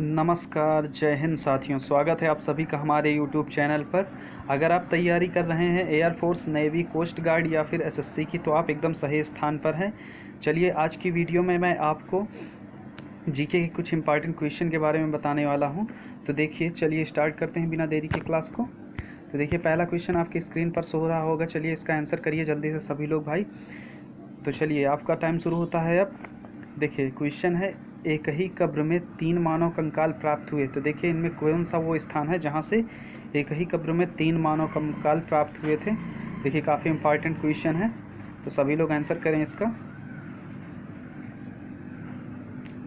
नमस्कार, जय हिंद साथियों। स्वागत है आप सभी का हमारे यूट्यूब चैनल पर। अगर आप तैयारी कर रहे हैं एयरफोर्स, नेवी, कोस्ट गार्ड या फिर एसएससी की, तो आप एकदम सही स्थान पर हैं। चलिए, आज की वीडियो में मैं आपको जीके के कुछ इंपॉर्टेंट क्वेश्चन के बारे में बताने वाला हूं। तो देखिए, चलिए स्टार्ट करते हैं बिना देरी के क्लास को। तो देखिए, पहला क्वेश्चन आपकी स्क्रीन पर शो हो रहा होगा। चलिए इसका आंसर करिए जल्दी से सभी लोग भाई। तो चलिए, आपका टाइम शुरू होता है अब। देखिए, क्वेश्चन है, एक ही कब्र में 3 मानव कंकाल प्राप्त हुए। तो देखिए, इनमें कौन सा वो स्थान है जहाँ से एक ही कब्र में 3 मानव कंकाल प्राप्त हुए थे। देखिए, काफ़ी इंपॉर्टेंट क्वेश्चन है, तो सभी लोग आंसर करें इसका।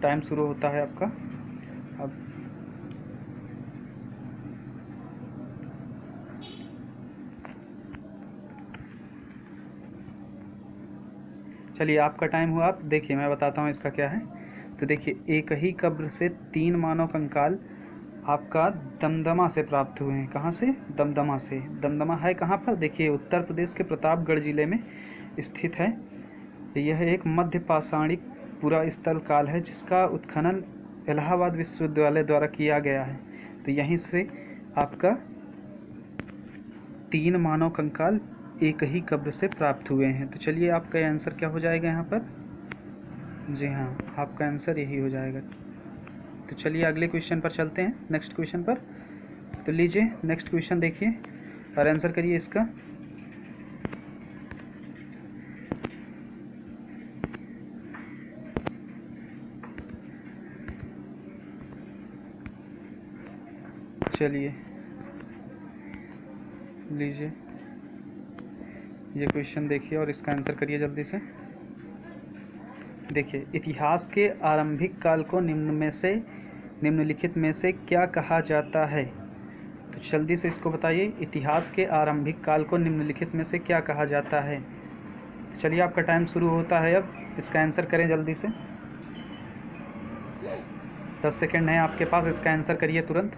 टाइम शुरू होता है आपका अब। चलिए, आपका टाइम हुआ। आप देखिए, मैं बताता हूँ इसका क्या है। तो देखिए, एक ही कब्र से 3 मानव कंकाल आपका दमदमा से प्राप्त हुए हैं। कहाँ से? दमदमा से। दमदमा है कहाँ पर? देखिए, उत्तर प्रदेश के प्रतापगढ़ जिले में स्थित है। यह एक मध्य पाषाणिक पुरा स्थल काल है, जिसका उत्खनन इलाहाबाद विश्वविद्यालय द्वारा किया गया है। तो यहीं से आपका 3 मानव कंकाल एक ही कब्र से प्राप्त हुए हैं। तो चलिए, आपका आंसर क्या हो जाएगा यहाँ पर? जी हाँ, आपका आंसर यही हो जाएगा। तो चलिए, अगले क्वेश्चन पर चलते हैं, नेक्स्ट क्वेश्चन पर। तो लीजिए, नेक्स्ट क्वेश्चन देखिए और आंसर करिए इसका। चलिए, लीजिए ये क्वेश्चन देखिए और इसका आंसर करिए जल्दी से। देखिए, इतिहास के आरंभिक काल को निम्नलिखित में से क्या कहा जाता है? तो जल्दी से इसको बताइए, इतिहास के आरंभिक काल को निम्नलिखित में से क्या कहा जाता है? तो चलिए, आपका टाइम शुरू होता है अब। इसका आंसर करें जल्दी से। 10 सेकेंड है आपके पास, इसका आंसर करिए तुरंत।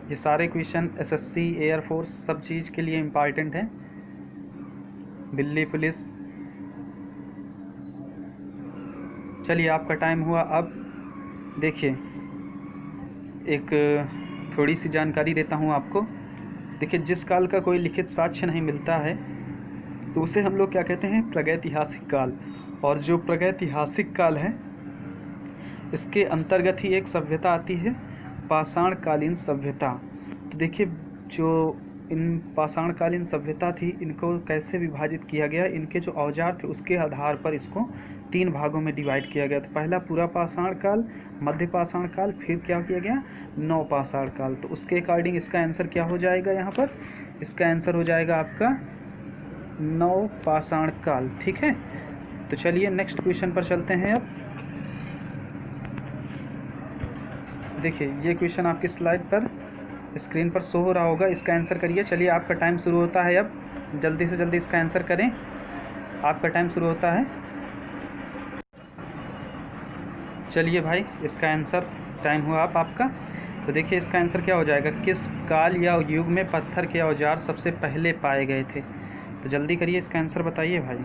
ये सारे क्वेश्चन एसएससी, एयरफोर्स, सब चीज़ के लिए इम्पॉर्टेंट हैं। दिल्ली पुलिस। चलिए, आपका टाइम हुआ अब। देखिए, एक थोड़ी सी जानकारी देता हूँ आपको। देखिए, जिस काल का कोई लिखित साक्ष्य नहीं मिलता है, तो उसे हम लोग क्या कहते हैं? प्रागैतिहासिक काल। और जो प्रागैतिहासिक काल है, इसके अंतर्गत ही एक सभ्यता आती है, पाषाणकालीन सभ्यता। तो देखिए, जो इन पाषाणकालीन सभ्यता थी, इनको कैसे विभाजित किया गया? इनके जो औजार थे उसके आधार पर इसको 3 भागों में डिवाइड किया गया। तो पहला पूरा पाषाण काल, मध्य पाषाण काल, फिर क्या किया गया? नव पाषाण काल। तो उसके अकॉर्डिंग इसका आंसर क्या हो जाएगा यहाँ पर? इसका आंसर हो जाएगा आपका नव पाषाण काल। ठीक है, तो चलिए नेक्स्ट क्वेश्चन पर चलते हैं अब। देखिए, ये क्वेश्चन आपकी स्लाइड पर, स्क्रीन पर शो हो रहा होगा। इसका आंसर करिए। चलिए, आपका टाइम शुरू होता है अब। जल्दी से जल्दी इसका आंसर करें। आपका टाइम शुरू होता है। चलिए भाई, इसका आंसर टाइम हुआ अब आपका। तो देखिए, इसका आंसर क्या हो जाएगा? किस काल या युग में पत्थर के औजार सबसे पहले पाए गए थे? तो जल्दी करिए, इसका आंसर बताइए भाई।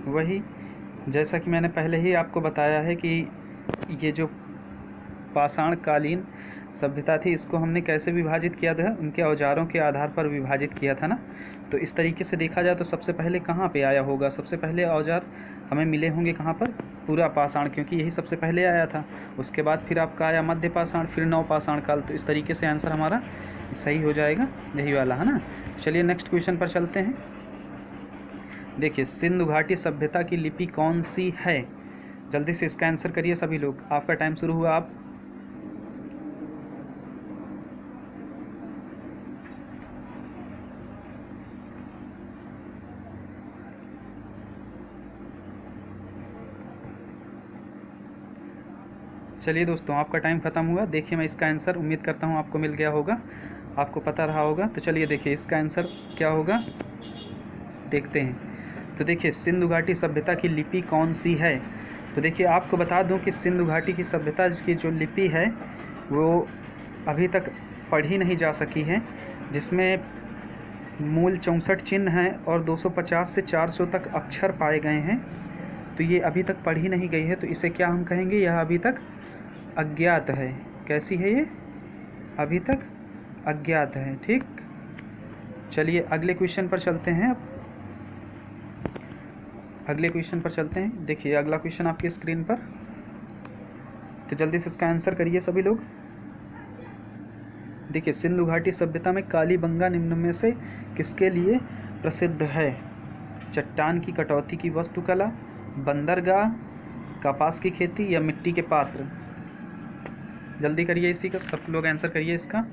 वही, जैसा कि मैंने पहले ही आपको बताया है कि ये जो पाषाणकालीन सभ्यता थी, इसको हमने कैसे विभाजित किया था? उनके औजारों के आधार पर विभाजित किया था ना। तो इस तरीके से देखा जाए तो सबसे पहले कहाँ पे आया होगा? सबसे पहले औजार हमें मिले होंगे कहाँ पर? पूरा पाषाण, क्योंकि यही सबसे पहले आया था। उसके बाद फिर आपका आया मध्य पाषाण, फिर नव पाषाण काल। तो इस तरीके से आंसर हमारा सही हो जाएगा, यही वाला है ना। चलिए, नेक्स्ट क्वेश्चन पर चलते हैं। देखिए, सिंधु घाटी सभ्यता की लिपि कौन सी है? जल्दी से इसका आंसर करिए सभी लोग। आपका टाइम शुरू हुआ। आप चलिए दोस्तों, आपका टाइम ख़त्म हुआ। देखिए, मैं इसका आंसर उम्मीद करता हूँ आपको मिल गया होगा, आपको पता रहा होगा। तो चलिए, देखिए इसका आंसर क्या होगा, देखते हैं। तो देखिए, सिंधु घाटी सभ्यता की लिपि कौन सी है? तो देखिए, आपको बता दूं कि सिंधु घाटी की सभ्यता की जो लिपि है, वो अभी तक पढ़ी नहीं जा सकी है, जिसमें मूल 64 चिन्ह हैं और 250 से 400 तक अक्षर पाए गए हैं। तो ये अभी तक पढ़ी नहीं गई है, तो इसे क्या हम कहेंगे, यह अभी तक अज्ञात है। कैसी है ये, अभी तक अज्ञात है। ठीक, चलिए अगले क्वेश्चन पर चलते हैं। अब अगले क्वेश्चन पर चलते हैं। देखिए अगला क्वेश्चन आपकी स्क्रीन पर, तो जल्दी से इसका आंसर करिए सभी लोग। देखिए सिंधु घाटी सभ्यता में कालीबंगा निम्न में से किसके लिए प्रसिद्ध है? चट्टान की कटौती की वास्तुकला, बंदरगाह, कपास की खेती या मिट्टी के पात्र? जल्दी करिए, इसी का सब लोग आंसर करिए इसका।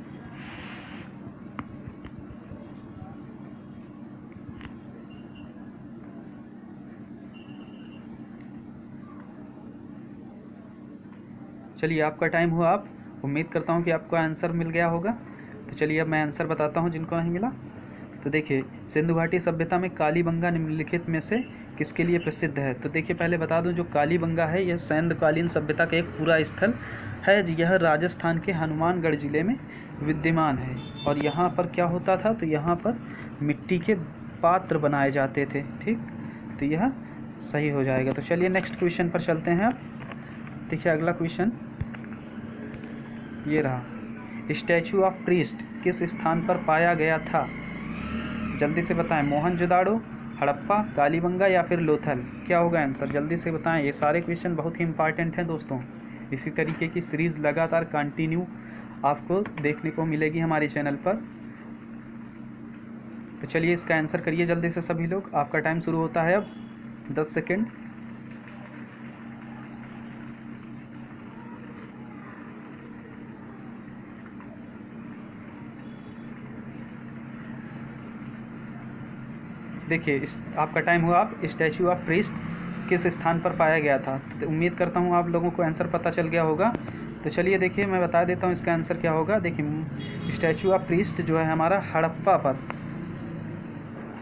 चलिए आपका टाइम हुआ। आप उम्मीद करता हूँ कि आपको आंसर मिल गया होगा। तो चलिए अब मैं आंसर बताता हूँ जिनको नहीं मिला। तो देखिए सिंधु घाटी सभ्यता में कालीबंगा निम्नलिखित में से किसके लिए प्रसिद्ध है? तो देखिए पहले बता दूं, जो कालीबंगा है यह सैंधकालीन सभ्यता का एक पूरा स्थल है। यह राजस्थान के हनुमानगढ़ जिले में विद्यमान है। और यहाँ पर क्या होता था, तो यहाँ पर मिट्टी के पात्र बनाए जाते थे। ठीक, तो यह सही हो जाएगा। तो चलिए नेक्स्ट क्वेश्चन पर चलते हैं। अब देखिए अगला क्वेश्चन ये रहा, स्टैचू ऑफ प्रीस्ट किस स्थान पर पाया गया था? जल्दी से बताएं, मोहनजोदाड़ो, हड़प्पा, कालीबंगा या फिर लोथल? क्या होगा आंसर, जल्दी से बताएं। ये सारे क्वेश्चन बहुत ही इंपॉर्टेंट हैं दोस्तों। इसी तरीके की सीरीज़ लगातार कंटिन्यू आपको देखने को मिलेगी हमारे चैनल पर। तो चलिए इसका आंसर करिए जल्दी से सभी लोग। आपका टाइम शुरू होता है अब, 10 सेकेंड। देखिए आपका टाइम हुआ। आप स्टैचू ऑफ प्रीस्ट किस स्थान पर पाया गया था? तो उम्मीद करता हूँ आप लोगों को आंसर पता चल गया होगा। तो चलिए देखिए मैं बता देता हूँ इसका आंसर क्या होगा। देखिए स्टैचू ऑफ प्रीस्ट जो है हमारा हड़प्पा पर,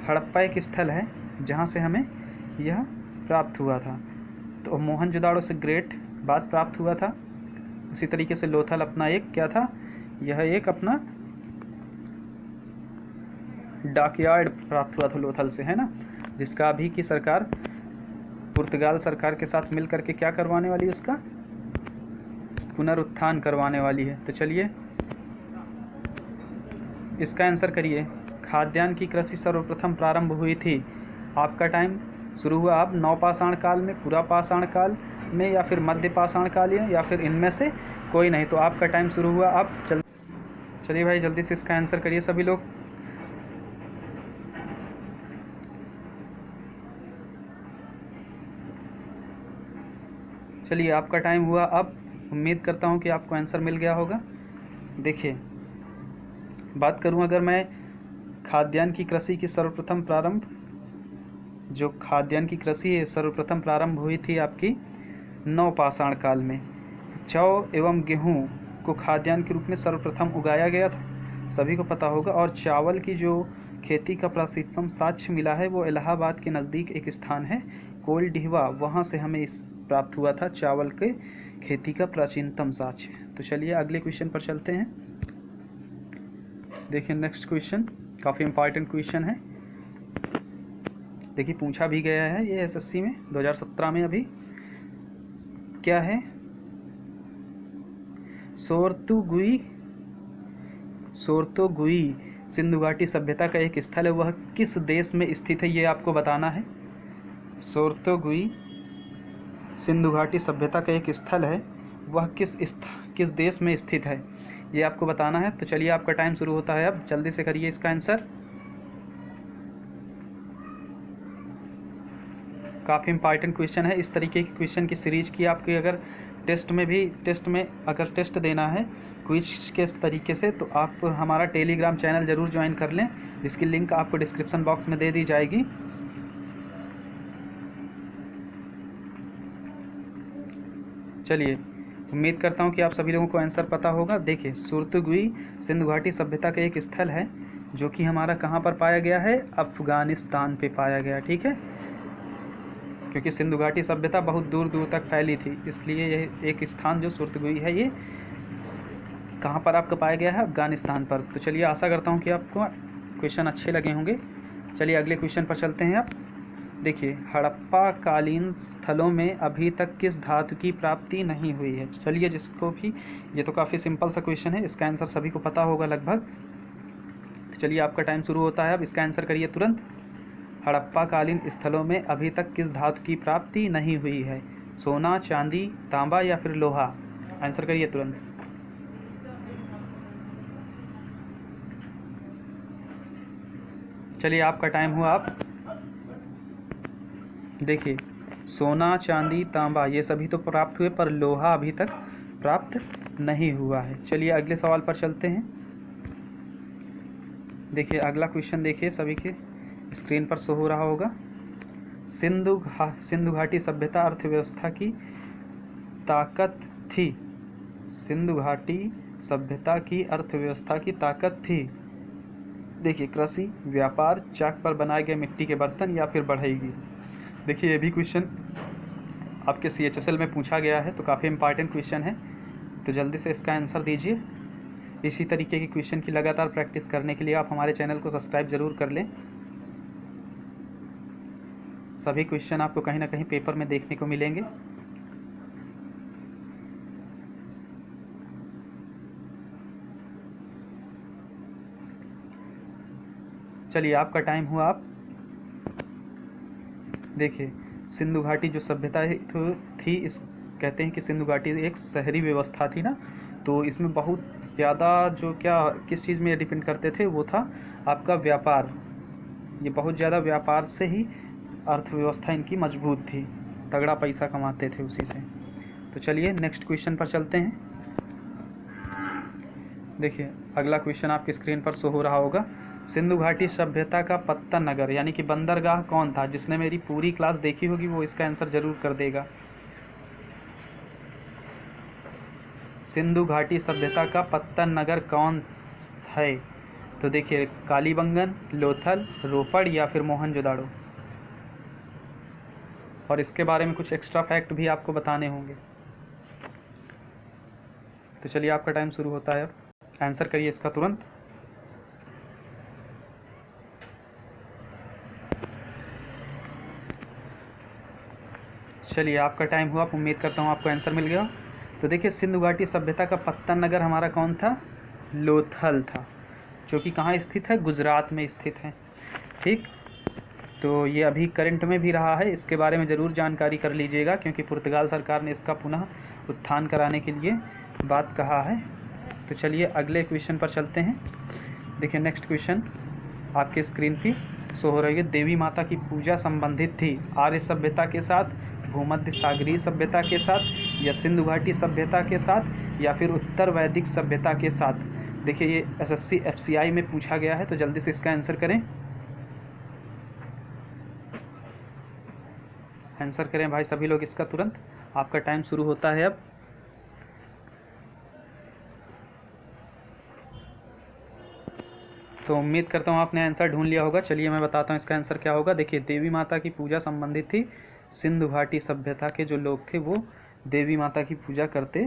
हड़प्पा एक स्थल है जहाँ से हमें यह प्राप्त हुआ था। तो मोहनजोदाड़ो से ग्रेट बाद प्राप्त हुआ था। उसी तरीके से लोथल अपना एक क्या था, यह एक अपना डॉकयार्ड प्राप्त हुआ था लोथल से, है ना, जिसका अभी की सरकार पुर्तगाल सरकार के साथ मिल करके क्या करवाने वाली है, उसका पुनरुत्थान करवाने वाली है। तो चलिए इसका आंसर करिए। खाद्यान्न की कृषि सर्वप्रथम प्रारंभ हुई थी, आपका टाइम शुरू हुआ अब नवपाषाण काल में, पूरा पाषाण काल में, या फिर मध्य पाषाण काल में, या फिर इनमें से कोई नहीं। तो आपका टाइम शुरू हुआ अब। चलिए भाई जल्दी से इसका आंसर करिए सभी लोग। चलिए आपका टाइम हुआ अब। उम्मीद करता हूँ कि आपको आंसर मिल गया होगा। देखिए बात करूँ अगर मैं खाद्यान्न की कृषि की सर्वप्रथम प्रारंभ, जो खाद्यान्न की कृषि है सर्वप्रथम प्रारंभ हुई थी आपकी नवपाषाण काल में। जौ एवं गेहूँ को खाद्यान्न के रूप में सर्वप्रथम उगाया गया था, सभी को पता होगा। और चावल की जो खेती का प्राचीनतम साक्ष्य मिला है वो इलाहाबाद के नज़दीक एक स्थान है कोल डिहवा, वहाँ से हमें इस प्राप्त हुआ था चावल के खेती का प्राचीनतम साक्ष्य। तो चलिए अगले क्वेश्चन पर चलते हैं। देखिए नेक्स्ट क्वेश्चन काफ़ी इंपॉर्टेंट क्वेश्चन है। देखिए पूछा भी गया है ये एसएससी में 2017 में। अभी क्या है, सोर्तोगुई सिंधु घाटी सभ्यता का एक स्थल है, वह किस देश में स्थित है, ये आपको बताना है। सोर्तोगुई सिंधु घाटी सभ्यता का एक स्थल है, वह किस देश में स्थित है, ये आपको बताना है। तो चलिए आपका टाइम शुरू होता है अब, जल्दी से करिए इसका आंसर। काफ़ी इंपॉर्टेंट क्वेश्चन है। इस तरीके की क्वेश्चन की सीरीज की आपकी अगर टेस्ट में अगर टेस्ट देना है क्विज के तरीके से, तो आप हमारा टेलीग्राम चैनल ज़रूर ज्वाइन कर लें, जिसकी लिंक आपको डिस्क्रिप्शन बॉक्स में दे दी जाएगी। चलिए उम्मीद करता हूँ कि आप सभी लोगों को आंसर पता होगा। देखिए सोर्तोगुई सिंधु घाटी सभ्यता का एक स्थल है जो कि हमारा कहाँ पर पाया गया है, अफ़गानिस्तान पे पाया गया। ठीक है, क्योंकि सिंधु घाटी सभ्यता बहुत दूर दूर तक फैली थी, इसलिए यह एक स्थान जो सोर्तोगुई है ये कहाँ पर आपका पाया गया है, अफ़गानिस्तान पर। तो चलिए आशा करता हूँ कि आपको क्वेश्चन अच्छे लगे होंगे। चलिए अगले क्वेश्चन पर चलते हैं। अब देखिए, हड़प्पा कालीन स्थलों में अभी तक किस धातु की प्राप्ति नहीं हुई है। चलिए जिसको भी, ये तो काफ़ी सिंपल सा क्वेश्चन है, इसका आंसर सभी को पता होगा लगभग। तो चलिए आपका टाइम शुरू होता है अब, इसका आंसर करिए तुरंत। हड़प्पा कालीन स्थलों में अभी तक किस धातु की प्राप्ति नहीं हुई है। सोना, चांदी, तांबा या फिर लोहा। आंसर करिए तुरंत। चलिए आपका टाइम हुआ। आप देखिए, सोना, चांदी, तांबा ये सभी तो प्राप्त हुए, पर लोहा अभी तक प्राप्त नहीं हुआ है। चलिए अगले सवाल पर चलते हैं। देखिए अगला क्वेश्चन, देखिए सभी के स्क्रीन पर शो हो रहा होगा। सिंधु घाटी सभ्यता अर्थव्यवस्था की ताकत थी। सिंधु घाटी सभ्यता की अर्थव्यवस्था की ताकत थी। देखिए, कृषि, व्यापार, चाक पर बनाए गए मिट्टी के बर्तन या फिर बढ़ेगी। देखिए ये भी क्वेश्चन आपके CHSL में पूछा गया है, तो काफ़ी इंपॉर्टेंट क्वेश्चन है, तो जल्दी से इसका आंसर दीजिए। इसी तरीके के क्वेश्चन की लगातार प्रैक्टिस करने के लिए आप हमारे चैनल को सब्सक्राइब ज़रूर कर लें। सभी क्वेश्चन आपको कहीं ना कहीं पेपर में देखने को मिलेंगे। चलिए आपका टाइम हुआ। आप देखिए, सिंधु घाटी जो सभ्यता थी, इस कहते हैं कि सिंधु घाटी एक शहरी व्यवस्था थी ना, तो इसमें बहुत ज़्यादा जो किस चीज़ में डिपेंड करते थे, वो था आपका व्यापार। ये बहुत ज़्यादा व्यापार से ही अर्थव्यवस्था इनकी मजबूत थी, तगड़ा पैसा कमाते थे उसी से। तो चलिए नेक्स्ट क्वेश्चन पर चलते हैं। देखिए अगला क्वेश्चन आपकी स्क्रीन पर शो हो रहा होगा। सिंधु घाटी सभ्यता का पत्तन नगर यानी कि बंदरगाह कौन था। जिसने मेरी पूरी क्लास देखी होगी वो इसका आंसर जरूर कर देगा। सिंधु घाटी सभ्यता का पत्तन नगर कौन है। तो देखिए, कालीबंगन, लोथल, रोपड़ या फिर मोहनजोदाड़ो। और इसके बारे में कुछ एक्स्ट्रा फैक्ट भी आपको बताने होंगे। तो चलिए आपका टाइम शुरू होता है अब, आंसर करिए इसका तुरंत। चलिए आपका टाइम हुआ। उम्मीद करता हूँ आपको आंसर मिल गया। तो देखिए, सिंधु घाटी सभ्यता का पत्तन नगर हमारा कौन था, लोथल था, जो कि कहाँ स्थित है, गुजरात में स्थित है। ठीक, तो ये अभी करंट में भी रहा है, इसके बारे में ज़रूर जानकारी कर लीजिएगा, क्योंकि पुर्तगाल सरकार ने इसका पुनः उत्थान कराने के लिए बात कहा है। तो चलिए अगले क्वेश्चन पर चलते हैं। देखिए नेक्स्ट क्वेश्चन आपके स्क्रीन पे शो हो रही है। देवी माता की पूजा संबंधित थी आर्य सभ्यता के साथ, भूमध्य सागरीय सभ्यता के साथ, या सिंधु घाटी सभ्यता के साथ, या फिर उत्तर वैदिक सभ्यता के साथ। देखिए ये SSC FCI में पूछा गया है, तो जल्दी से इसका आंसर करें। आंसर करें भाई सभी लोग इसका तुरंत। आपका टाइम शुरू होता है अब। तो उम्मीद करता हूँ आपने आंसर ढूंढ लिया होगा। चलिए मैं बताता हूँ इसका आंसर क्या होगा। देखिए, देवी माता की पूजा संबंधित थी। सिंधु घाटी सभ्यता के जो लोग थे वो देवी माता की पूजा करते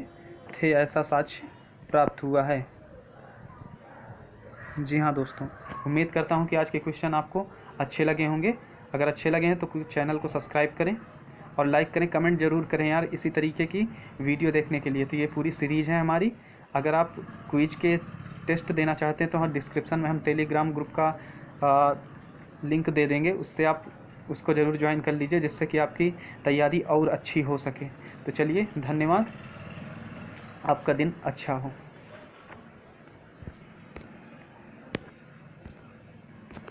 थे, ऐसा साक्ष्य प्राप्त हुआ है। जी हाँ दोस्तों, उम्मीद करता हूँ कि आज के क्वेश्चन आपको अच्छे लगे होंगे। अगर अच्छे लगे हैं तो चैनल को सब्सक्राइब करें और लाइक करें, कमेंट ज़रूर करें यार, इसी तरीके की वीडियो देखने के लिए। तो ये पूरी सीरीज़ है हमारी। अगर आप क्विज के टेस्ट देना चाहते हैं तो हम डिस्क्रिप्शन में हम टेलीग्राम ग्रुप का लिंक दे देंगे, उससे आप उसको ज़रूर ज्वाइन कर लीजिए, जिससे कि आपकी तैयारी और अच्छी हो सके। तो चलिए धन्यवाद, आपका दिन अच्छा हो।